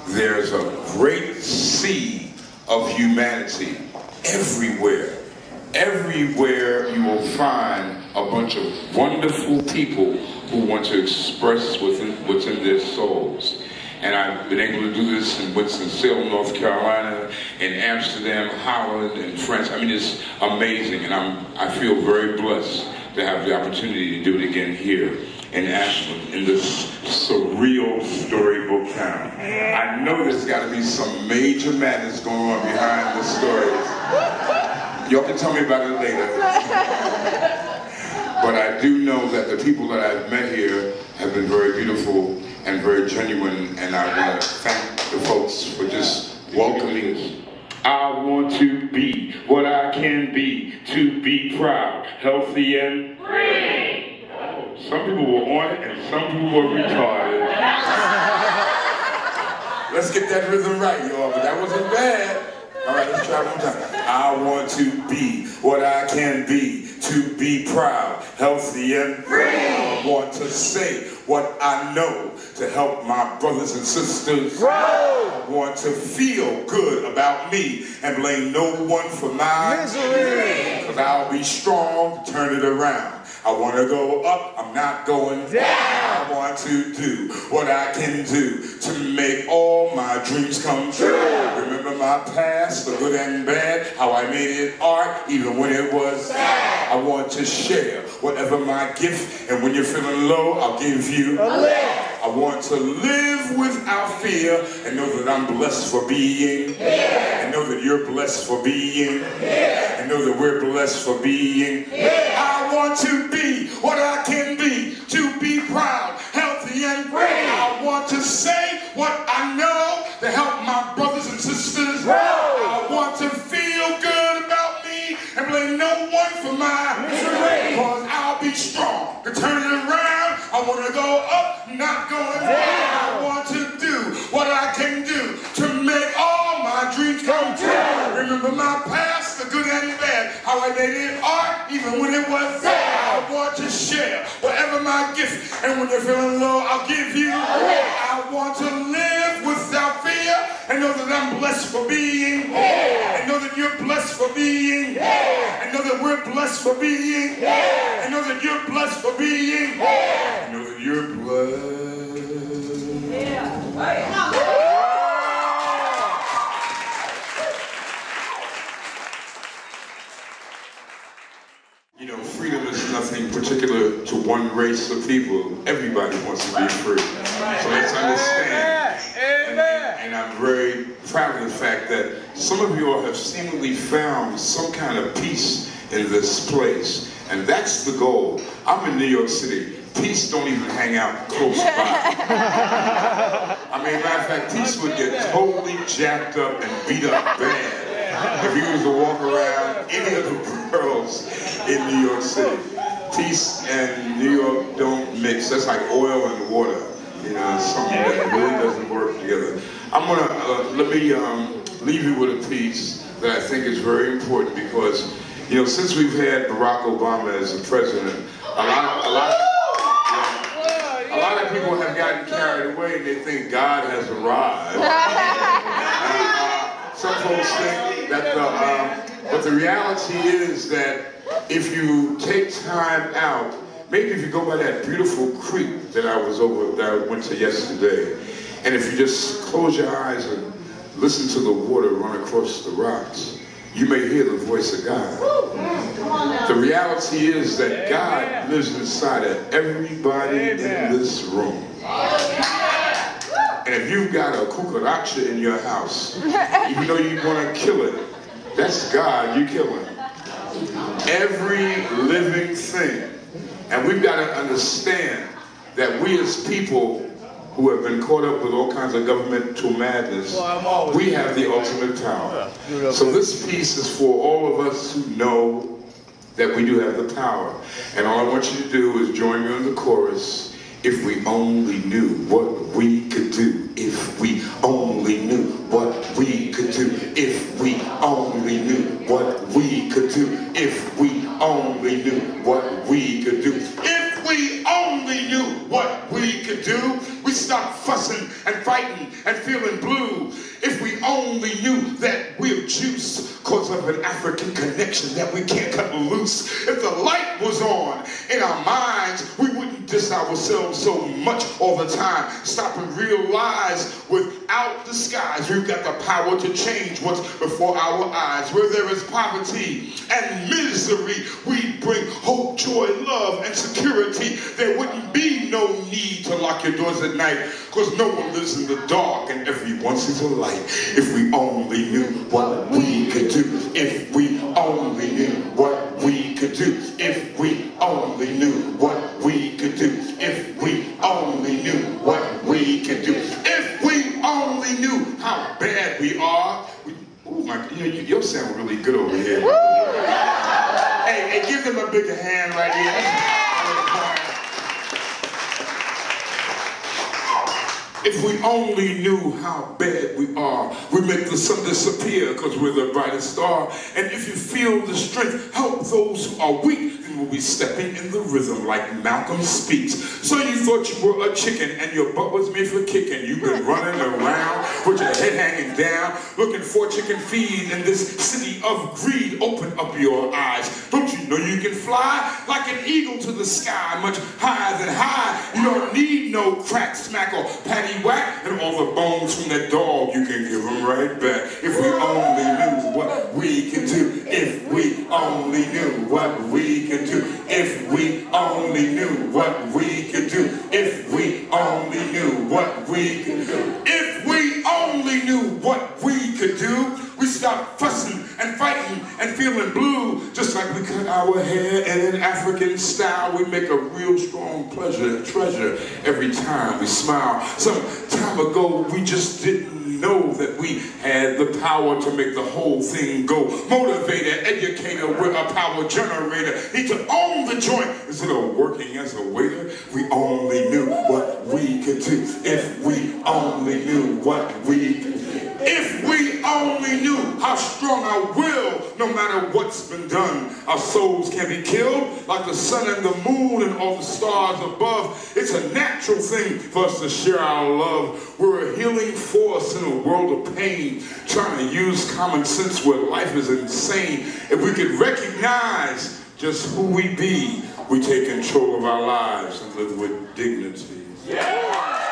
There's a great sea of humanity everywhere. Everywhere you will find a bunch of wonderful people who want to express what's in their souls. And I've been able to do this in Winston-Salem, North Carolina, in Amsterdam, Holland, and France. I mean, it's amazing, and I feel very blessed to have the opportunity to do it again here in Ashland, in this surreal storybook town. I know there's got to be some major madness going on behind the stories. Y'all can tell me about it later. But I do know that the people that I've met here have been very beautiful and very genuine, and I want to thank the folks for just welcoming us. I want to be what I can be, to be proud, healthy, and free. Oh, some people were on it and some people were retarded. Let's get that rhythm right, y'all, but that wasn't bad. All right, let's try one more time. I want to be what I can be, to be proud, healthy, and free. I want to say what I know to help my brothers and sisters grow. I want to feel good about me and blame no one for my misery. Because I'll be strong to turn it around. I want to go up, I'm not going down. I want to do what I can do to make all my dreams come true. Remember my past, the good and bad, how I made it art, even when it was sad. I want to share whatever my gift, and when you're feeling low, I'll give you a lift. I want to live without fear and know that I'm blessed for being here. And know that you're blessed for being here. And know that we're blessed for being here. I want to be what I can be, to be proud, healthy, and free. I want to say what I know to help my brothers and sisters grow. I want to feel good about me and blame no one for my misery. Because I'll be strong to turn it around. I want to go up, not going down. I want to do what I can do to make all my dreams come true. Remember my past, the good and the bad, how I made it art, even when it was sad. I want to share whatever my gift, and when you're feeling low, I'll give you. I want to live without fear, and know that I'm blessed for being here. And know that you're blessed for being here. And know that we're blessed for being here. And know that you're blessed for being here. And know that you're blessed. You know, freedom is nothing particular to one race of people. Everybody wants to be free. So let's understand. And I'm very proud of the fact that some of you all have seemingly found some kind of peace in this place. And that's the goal. I'm in New York City. Peace don't even hang out close by. I mean, matter of fact, peace would get totally jacked up and beat up bad if you was to walk around any of the boroughs in New York City. Peace and New York don't mix. That's like oil and water. You know, it's something that really doesn't work together. I'm gonna let me leave you with a piece that I think is very important because, you know, since we've had Barack Obama as the president, a lot of people have gotten carried away and they think God has arrived. Some folks think that but the reality is that if you take time out, maybe if you go by that beautiful creek that I went to yesterday, and if you just close your eyes and listen to the water run across the rocks, you may hear the voice of God. The reality is that God lives inside of everybody in this room. And if you've got a cucaracha in your house, even though you want to kill it, that's God you killing. Every living thing. And we've got to understand that we as people who have been caught up with all kinds of governmental madness, we have the ultimate power. So this piece is for all of us who know that we do have the power. And all I want you to do is join me in the chorus. If we only knew what we could do. If we only knew what we could do. If we only knew what we could do. If we only knew what we could do. If we only knew what we could do, we stop fussing and fighting fighting and feeling blue. If we only knew that we're juice because of an African connection that we can't cut loose. If the light was on in our minds, we wouldn't diss ourselves so much all the time. Stop and realize without disguise, we've got the power to change what's before our eyes. Where there is poverty and misery, we bring hope, joy, love, and security. There wouldn't be no need to lock your doors at night, because no one lives in the dark and everyone sees a light. If we only knew what we could do. If we only knew what we could do. If we only knew what we could do. If we only knew what we could do. If we only knew how bad we are. Oh my, you sound really good over here. Hey, give them a bigger hand right here. If we only knew how bad we are, we make the sun disappear because we're the brightest star. And if you feel the strength, help those who are weak, then we'll be stepping in the rhythm like Malcolm speaks. So you thought you were a chicken and your butt was made for kicking. You've been running around with your head hanging down, looking for chicken feed in this city of greed. Open up your eyes. Don't you know you can fly like an eagle to the sky, much higher than high? You don't need no crack, smack, or patty whack, and all the bones from that dog you can give them right back. If we only knew what we can do. If we only knew what we can do. If we only knew what we could do. If we only knew what we could do. If we only knew what we could do, we stop fussing and fighting and feeling blue. Just like we cut our hair in an African style, we make a real strong treasure every time we smile. Some time ago, we just didn't know that we had the power to make the whole thing go. Motivator, educator, we're a power generator. Need to own the joint instead of working as a waiter. We only knew what we could do. If we only knew what we could do. If we only knew how strong our will, no matter what's been done, our souls can be killed like the sun and the moon and all the stars above. It's a natural thing for us to share our love. We're a healing force in a world of pain, trying to use common sense where life is insane. If we could recognize just who we be, we take control of our lives and live with dignity. Yeah!